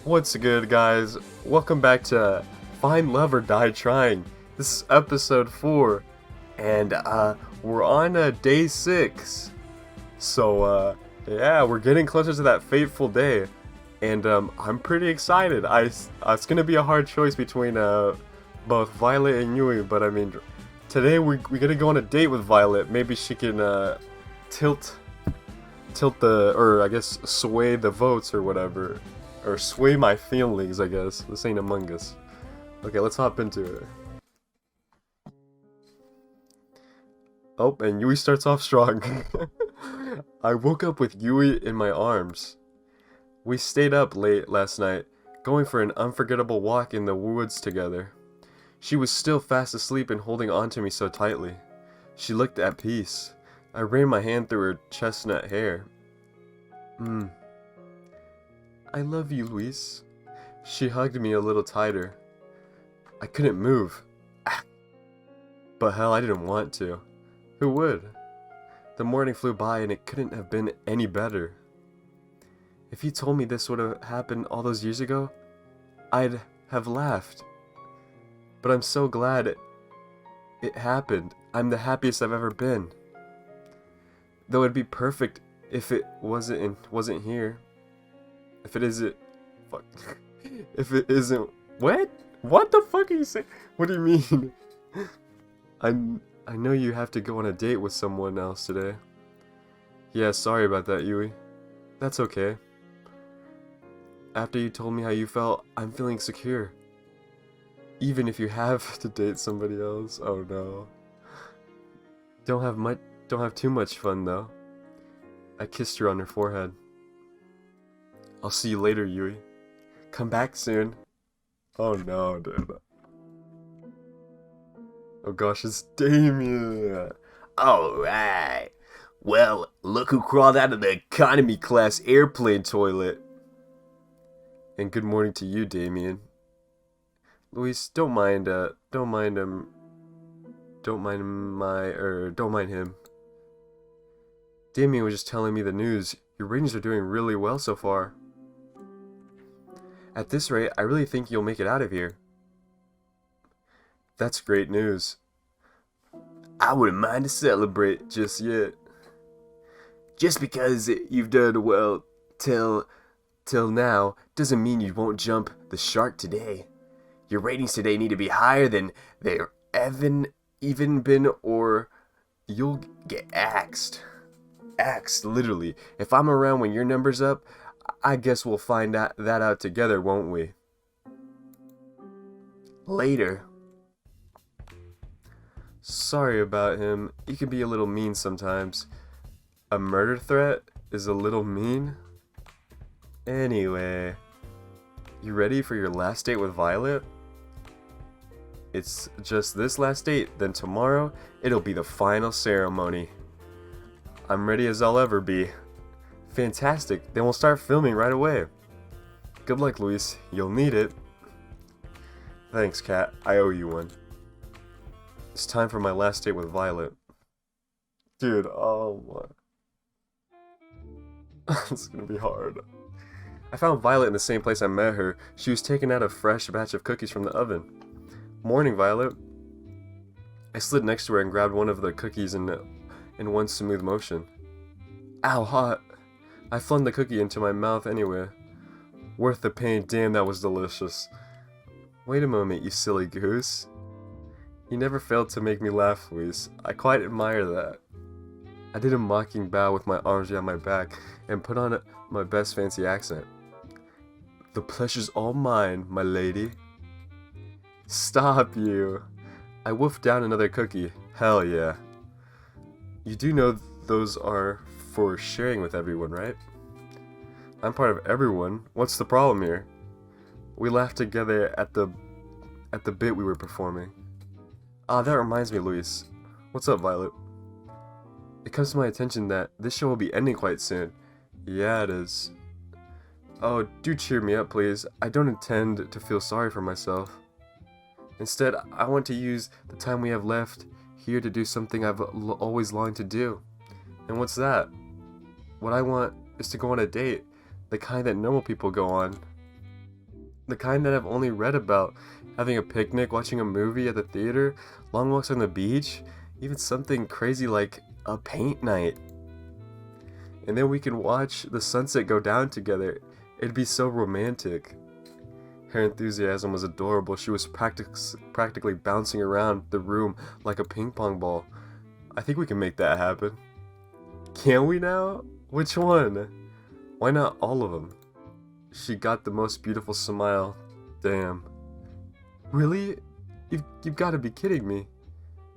What's good, guys? Welcome back to Find Love or Die Trying. This is episode 4, and we're on day 6. So, yeah, we're getting closer to that fateful day, and I'm pretty excited. It's gonna be a hard choice between both Violet and Yui, but I mean, today we're gonna go on a date with Violet. Maybe she can tilt the, or I guess sway the votes or whatever. Or sway my feelings, I guess. This ain't Among Us. Okay, let's hop into it. Oh, and Yui starts off strong. I woke up with Yui in my arms. We stayed up late last night, going for an unforgettable walk in the woods together. She was still fast asleep and holding on to me so tightly. She looked at peace. I ran my hand through her chestnut hair. I love you, Luis. She hugged me a little tighter. I couldn't move. But hell, I didn't want to. Who would? The morning flew by and it couldn't have been any better. If you told me this would have happened all those years ago, I'd have laughed. But I'm so glad it happened. I'm the happiest I've ever been. Though it'd be perfect if it wasn't here. If it isn't, fuck. If it isn't, what? What the fuck are you saying? What do you mean? I know you have to go on a date with someone else today. Yeah, sorry about that, Yui. That's okay. After you told me how you felt, I'm feeling secure. Even if you have to date somebody else. Oh no. Don't have too much fun though. I kissed her on her forehead. I'll see you later, Yui. Come back soon. Oh no, dude. Oh gosh, it's Damian. Alright. Well, look who crawled out of the economy class airplane toilet. And good morning to you, Damian. Luis, don't mind him. Damian was just telling me the news. Your ratings are doing really well so far. At this rate, I really think you'll make it out of here. That's great news. I wouldn't mind to celebrate just yet. Just because you've done well till now doesn't mean you won't jump the shark today. Your ratings today need to be higher than they've even been, or you'll get axed. Axed, literally. If I'm around when your number's up, I guess we'll find that out together, won't we? Later. Sorry about him. He can be a little mean sometimes. A murder threat is a little mean? Anyway, you ready for your last date with Violet? It's just this last date, then tomorrow it'll be the final ceremony. I'm ready as I'll ever be. Fantastic, then we'll start filming right away. Good luck, Luis. You'll need it. Thanks, Kat. I owe you one. It's time for my last date with Violet. Dude, oh my. It's gonna be hard. I found Violet in the same place I met her. She was taking out a fresh batch of cookies from the oven. Morning, Violet. I slid next to her and grabbed one of the cookies in one smooth motion. Ow, hot. I flung the cookie into my mouth anyway. Worth the pain, damn that was delicious. Wait a moment, you silly goose. You never failed to make me laugh, Luis. I quite admire that. I did a mocking bow with my arms behind my back and put on my best fancy accent. The pleasure's all mine, my lady. Stop you. I wolfed down another cookie. Hell yeah. You do know those are for sharing with everyone, right? I'm part of everyone. What's the problem here? We laughed together at the bit we were performing. Ah, that reminds me, Luis. What's up, Violet? It comes to my attention that this show will be ending quite soon. Yeah, it is. Oh, do cheer me up, please. I don't intend to feel sorry for myself. Instead, I want to use the time we have left here to do something I've always longed to do. And what's that? What I want is to go on a date, the kind that normal people go on. The kind that I've only read about. Having a picnic, watching a movie at the theater, long walks on the beach, even something crazy like a paint night. And then we can watch the sunset go down together. It'd be so romantic. Her enthusiasm was adorable. She was practically bouncing around the room like a ping pong ball. I think we can make that happen. Can we now? Which one? Why not all of them? She got the most beautiful smile. Damn. Really? You've got to be kidding me.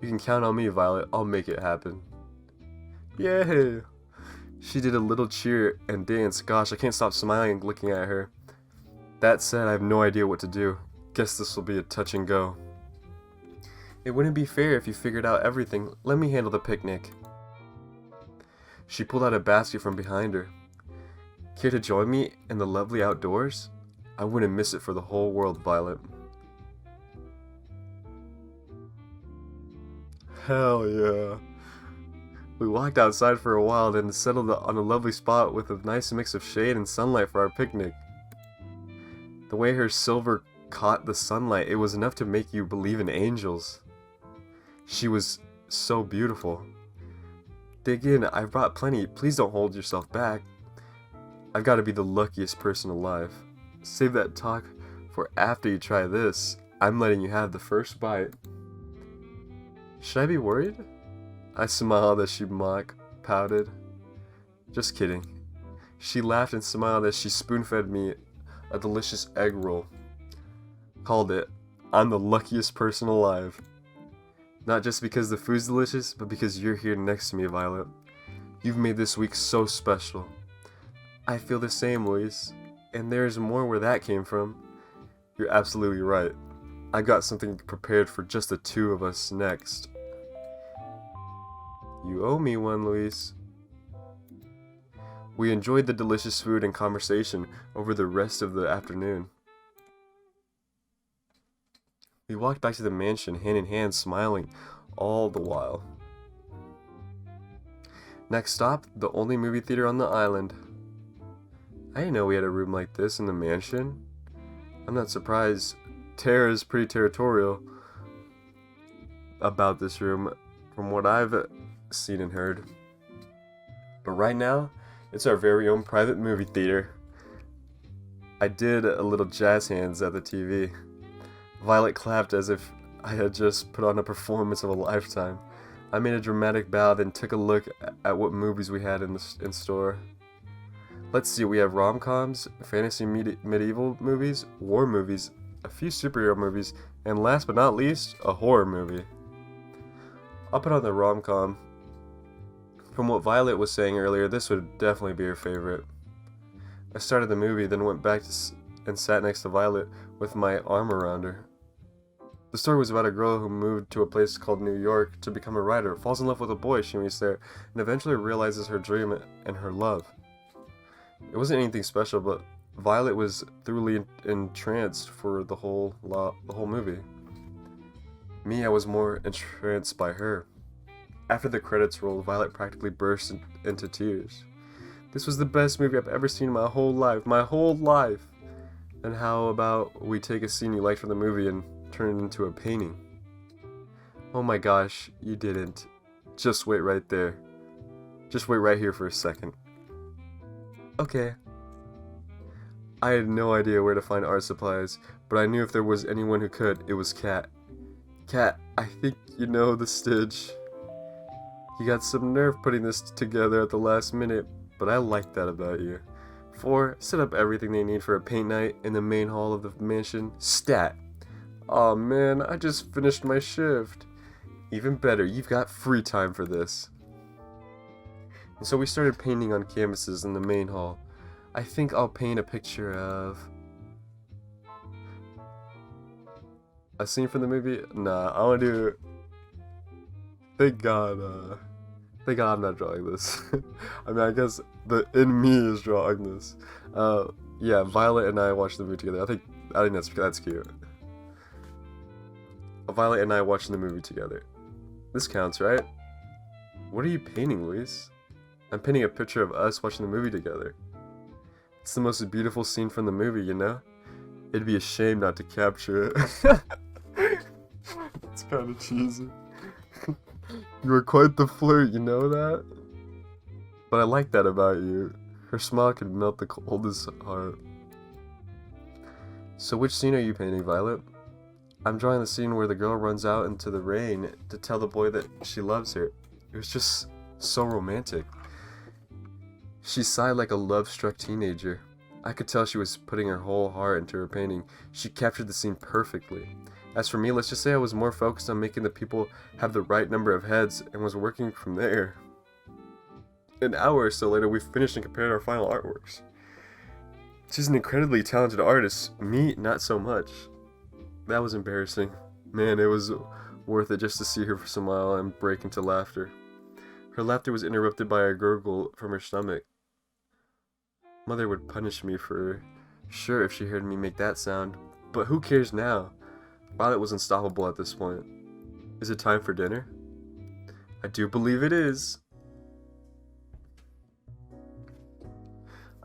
You can count on me, Violet. I'll make it happen. Yay! She did a little cheer and dance. Gosh, I can't stop smiling and looking at her. That said, I have no idea what to do. Guess this will be a touch and go. It wouldn't be fair if you figured out everything. Let me handle the picnic. She pulled out a basket from behind her. Care to join me in the lovely outdoors? I wouldn't miss it for the whole world, Violet. Hell yeah. We walked outside for a while, then settled on a lovely spot with a nice mix of shade and sunlight for our picnic. The way her silver caught the sunlight, it was enough to make you believe in angels. She was so beautiful. Dig in, I've brought plenty. Please don't hold yourself back. I've got to be the luckiest person alive. Save that talk for after you try this. I'm letting you have the first bite. Should I be worried? I smiled as she pouted. Just kidding. She laughed and smiled as she spoon-fed me a delicious egg roll. Called it, I'm the luckiest person alive. Not just because the food's delicious, but because you're here next to me, Violet. You've made this week so special. I feel the same, Luis. And there's more where that came from. You're absolutely right. I got something prepared for just the two of us next. You owe me one, Luis. We enjoyed the delicious food and conversation over the rest of the afternoon. We walked back to the mansion hand in hand, smiling all the while. Next stop, the only movie theater on the island. I didn't know we had a room like this in the mansion. I'm not surprised. Tara is pretty territorial about this room from what I've seen and heard. But right now, it's our very own private movie theater. I did a little jazz hands at the TV. Violet clapped as if I had just put on a performance of a lifetime. I made a dramatic bow, then took a look at what movies we had in store. Let's see, we have rom-coms, fantasy medieval movies, war movies, a few superhero movies, and last but not least, a horror movie. I'll put on the rom-com. From what Violet was saying earlier, this would definitely be her favorite. I started the movie, then went back and sat next to Violet with my arm around her. The story was about a girl who moved to a place called New York to become a writer, falls in love with a boy she meets there, and eventually realizes her dream and her love. It wasn't anything special, but Violet was thoroughly entranced for the whole movie. Me, I was more entranced by her. After the credits rolled, Violet practically burst into tears. This was the best movie I've ever seen in my whole life. And how about we take a scene you liked from the movie and turn it into a painting? Oh my gosh, you didn't. Just wait right there. Just wait right here for a second. Okay. I had no idea where to find art supplies, but I knew if there was anyone who could, it was Kat. Kat, I think you know the stitch. You got some nerve putting this together at the last minute, but I like that about you. 4. Set up everything they need for a paint night in the main hall of the mansion. Stat. Aw man, I just finished my shift. Even better, you've got free time for this. And so we started painting on canvases in the main hall. I think I'll paint a picture of a scene from the movie. Nah, I want to do. Thank God I'm not drawing this. I mean, I guess the in me is drawing this. Yeah, Violet and I watched the movie together. I think that's cute. Violet and I watching the movie together. This counts, right? What are you painting, Luis? I'm painting a picture of us watching the movie together. It's the most beautiful scene from the movie, you know? It'd be a shame not to capture it. It's kind of cheesy. You were quite the flirt, you know that? But I like that about you. Her smile could melt the coldest heart. So which scene are you painting, Violet? I'm drawing the scene where the girl runs out into the rain to tell the boy that she loves her. It was just so romantic. She sighed like a love-struck teenager. I could tell she was putting her whole heart into her painting. She captured the scene perfectly. As for me, let's just say I was more focused on making the people have the right number of heads and was working from there. An hour or so later, we finished and compared our final artworks. She's an incredibly talented artist. Me, not so much. That was embarrassing. Man, it was worth it just to see her smile and break into laughter. Her laughter was interrupted by a gurgle from her stomach. Mother would punish me for sure if she heard me make that sound, but who cares now? Violet was unstoppable at this point. Is it time for dinner? I do believe it is.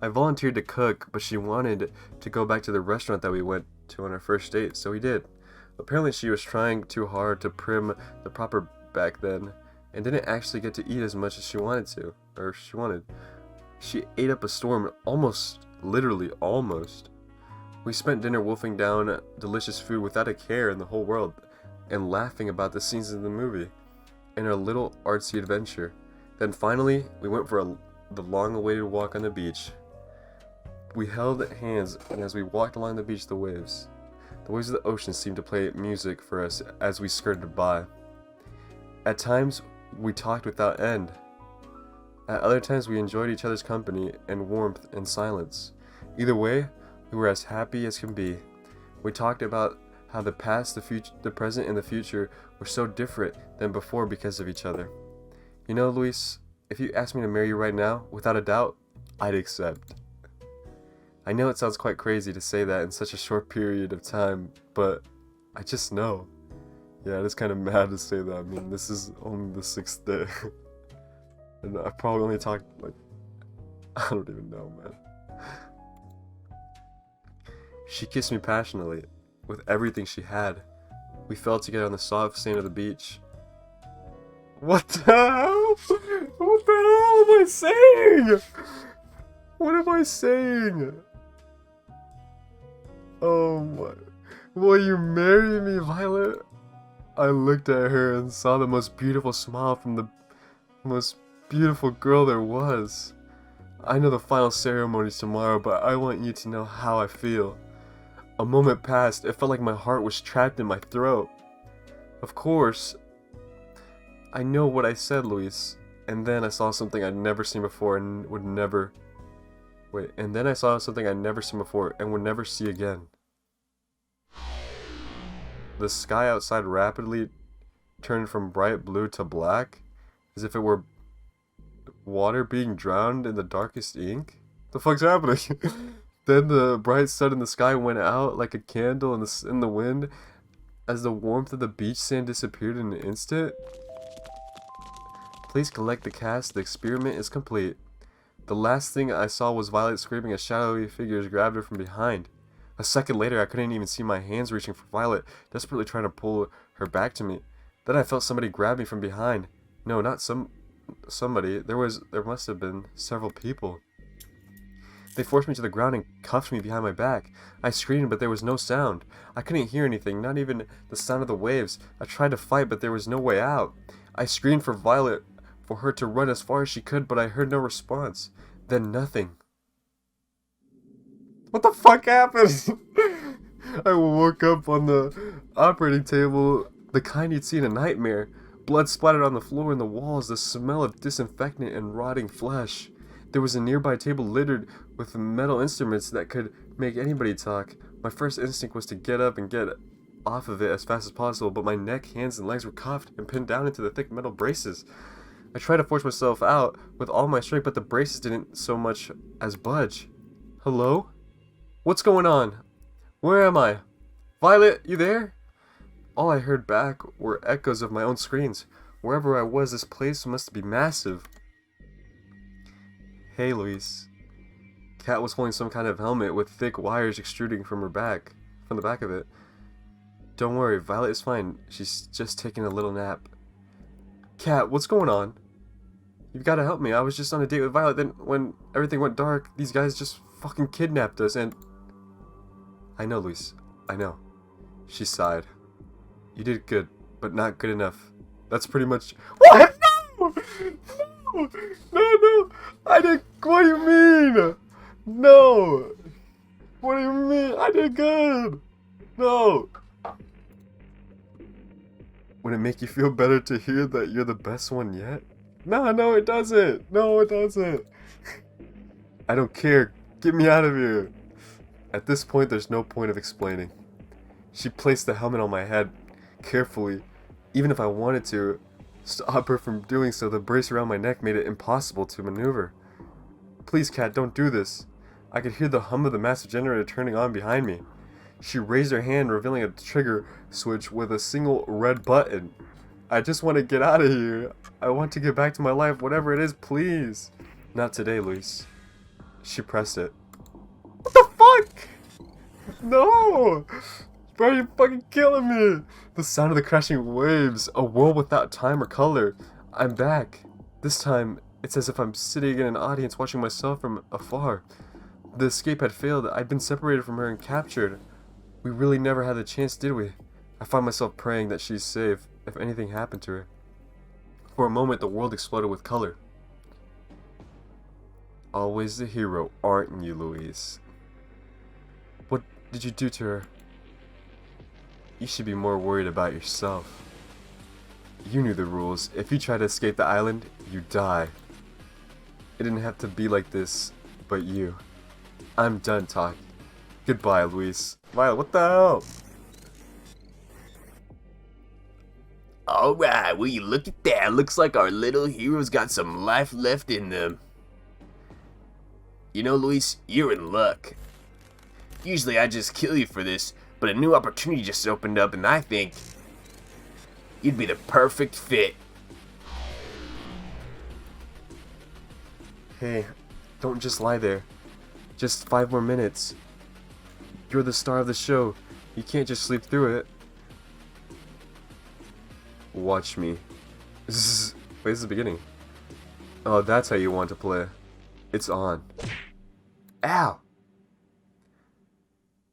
I volunteered to cook, but she wanted to go back to the restaurant that we went to on our first date, so we did. Apparently she was trying too hard to prim the proper back then, and didn't actually get to eat as much as she wanted to, or she wanted. She ate up a storm, almost, literally almost. We spent dinner wolfing down delicious food without a care in the whole world, and laughing about the scenes in the movie, and our little artsy adventure. Then finally, we went for the long-awaited walk on the beach. We held hands, and as we walked along the beach, the waves of the ocean seemed to play music for us as we skirted by. At times, we talked without end. At other times, we enjoyed each other's company and warmth and silence. Either way, we were as happy as can be. We talked about how the past, the present, and the future were so different than before because of each other. You know, Luis, if you asked me to marry you right now, without a doubt, I'd accept. I know it sounds quite crazy to say that in such a short period of time, but I just know. Yeah, it is kind of mad to say that. I mean, this is only the 6th day. And I probably only talked, like, I don't even know, man. She kissed me passionately, with everything she had. We fell together on the soft sand of the beach. What the hell? What the hell am I saying? What am I saying? Oh my. Will you marry me, Violet? I looked at her and saw the most beautiful smile from the most beautiful girl there was. I know the final ceremony's tomorrow, but I want you to know how I feel. A moment passed. It felt like my heart was trapped in my throat. Of course, I know what I said, Luis. And then I saw something I'd never seen before and would never... Wait, and then I saw something I'd never seen before and would never see again. The sky outside rapidly turned from bright blue to black, as if it were water being drowned in the darkest ink. The fuck's happening? Then the bright sun in the sky went out like a candle in the wind, as the warmth of the beach sand disappeared in an instant. Please collect the cast. The experiment is complete. The last thing I saw was Violet screaming as shadowy figures grabbed her from behind. A second later, I couldn't even see my hands reaching for Violet, desperately trying to pull her back to me. Then I felt somebody grab me from behind. No, not somebody. There must have been several people. They forced me to the ground and cuffed me behind my back. I screamed, but there was no sound. I couldn't hear anything, not even the sound of the waves. I tried to fight, but there was no way out. I screamed for Violet, for her to run as far as she could, but I heard no response. Then nothing. What the fuck happened? I woke up on the operating table, the kind you'd see in a nightmare. Blood splattered on the floor and the walls, the smell of disinfectant and rotting flesh. There was a nearby table littered with metal instruments that could make anybody talk. My first instinct was to get up and get off of it as fast as possible, but my neck, hands, and legs were cuffed and pinned down into the thick metal braces. I tried to force myself out with all my strength, but the braces didn't so much as budge. Hello? What's going on? Where am I? Violet, you there? All I heard back were echoes of my own screams. Wherever I was, this place must be massive. Hey, Luis. Kat was holding some kind of helmet with thick wires extruding from the back of it. Don't worry, Violet is fine. She's just taking a little nap. Kat, what's going on? You've got to help me. I was just on a date with Violet, then when everything went dark, these guys just fucking kidnapped us and... I know, Luis. I know. She sighed. You did good, but not good enough. That's pretty much... What? No! No! No! I did... What do you mean? No! What do you mean? I did good! No! Would it make you feel better to hear that you're the best one yet? No, it doesn't. No, it doesn't. I don't care. Get me out of here. At this point, there's no point of explaining. She placed the helmet on my head carefully. Even if I wanted to stop her from doing so, the brace around my neck made it impossible to maneuver. Please, Kat, don't do this. I could hear the hum of the massive generator turning on behind me. She raised her hand, revealing a trigger switch with a single red button. I just want to get out of here. I want to get back to my life, whatever it is, please. Not today, Luis. She pressed it. What the fuck? No! Bro, you're fucking killing me! The sound of the crashing waves, a world without time or color. I'm back. This time, it's as if I'm sitting in an audience watching myself from afar. The escape had failed. I'd been separated from her and captured. We really never had the chance, did we? I find myself praying that she's safe, if anything happened to her. For a moment, the world exploded with color. Always the hero, aren't you, Luis? What did you do to her? You should be more worried about yourself. You knew the rules. If you try to escape the island, you die. It didn't have to be like this, but you. I'm done talking. Goodbye, Luis. Violet, what the hell? Alright, will you look at that? Looks like our little hero's got some life left in them. You know, Luis, you're in luck. Usually I just kill you for this, but a new opportunity just opened up and I think you'd be the perfect fit. Hey, don't just lie there. Just 5 more minutes. You're the star of the show. You can't just sleep through it. Watch me. Wait, this is the beginning. Oh, that's how you want to play. It's on. Ow!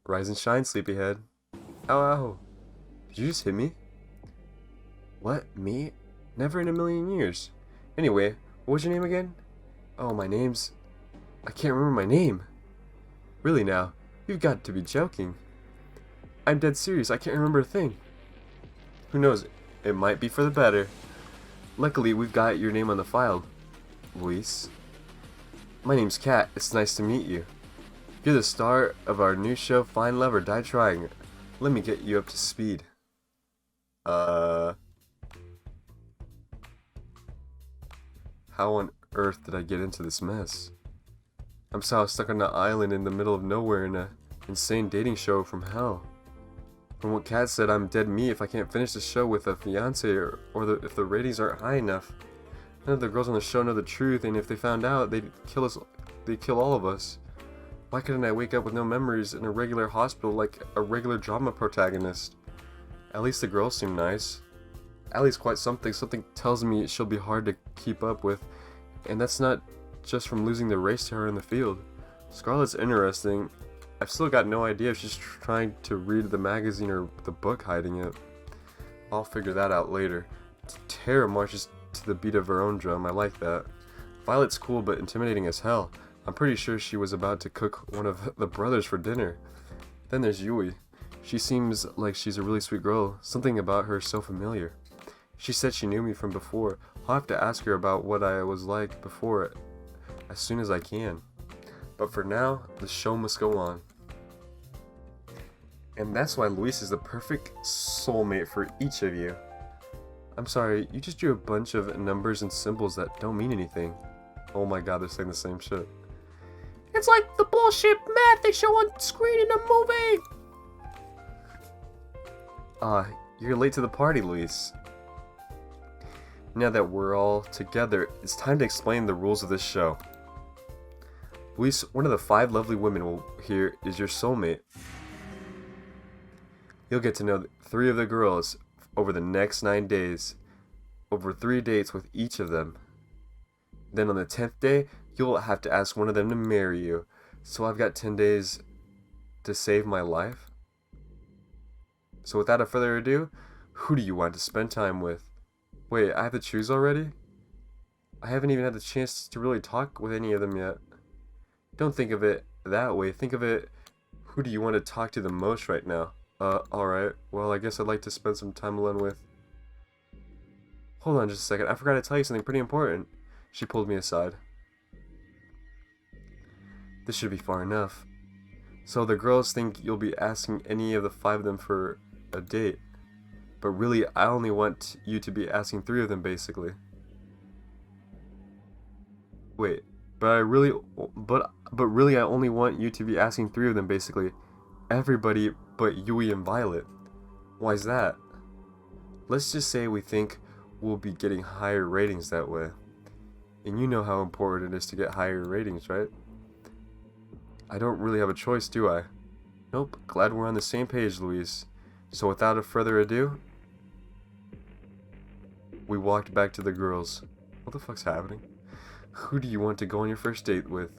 Rise and shine, sleepyhead. Ow, ow. Did you just hit me? What? Me? Never in a million years. Anyway, what was your name again? Oh, my name's... I can't remember my name. Really now? You've got to be joking. I'm dead serious. I can't remember a thing. Who knows? It might be for the better. Luckily, we've got your name on the file, Luis. My name's Kat. It's nice to meet you. You're the star of our new show, Find Love or Die Trying. Let me get you up to speed. How on earth did I get into this mess? I'm somehow stuck on an island in the middle of nowhere in a insane dating show from hell. From what Kat said, I'm dead meat if I can't finish the show with a fiance or if the ratings aren't high enough. None of the girls on the show know the truth, and if they found out, they'd kill us. They'd kill all of us. Why couldn't I wake up with no memories in a regular hospital like a regular drama protagonist? At least the girls seem nice. Allie's quite something. Something tells me she'll be hard to keep up with, and that's not just from losing the race to her in the field. Scarlett's interesting. I've still got no idea if she's trying to read the magazine or the book hiding it. I'll figure that out later. Tara marches to the beat of her own drum. I like that. Violet's cool but intimidating as hell. I'm pretty sure she was about to cook one of the brothers for dinner. Then there's Yui. She seems like she's a really sweet girl. Something about her is so familiar. She said she knew me from before. I'll have to ask her about what I was like before as soon as I can. But for now, the show must go on. And that's why Luis is the perfect soulmate for each of you. I'm sorry, you just drew a bunch of numbers and symbols that don't mean anything. Oh my god, they're saying the same shit. It's like the bullshit math they show on screen in a movie! You're late to the party, Luis. Now that we're all together, it's time to explain the rules of this show. Luis, one of the 5 lovely women here is your soulmate. You'll get to know 3 of the girls over the next 9 days, over 3 dates with each of them. Then on the 10th day, you'll have to ask one of them to marry you. So I've got 10 days to save my life? So without further ado, who do you want to spend time with? Wait, I have to choose already? I haven't even had the chance to really talk with any of them yet. Don't think of it that way. Think of it, who do you want to talk to the most right now? Alright. Well, I guess I'd like to spend some time alone with... Hold on just a second. I forgot to tell you something pretty important. She pulled me aside. This should be far enough. So the girls think you'll be asking any of the 5 of them for a date. But really, I only want you to be asking 3 of them, basically. Wait, but really, I only want you to be asking 3 of them, basically. Everybody but Yui and Violet. Why is that? Let's just say we think we'll be getting higher ratings that way. And you know how important it is to get higher ratings, right? I don't really have a choice, do I? Nope, glad we're on the same page, Louise. So without further ado, we walked back to the girls. What the fuck's happening? Who do you want to go on your first date with?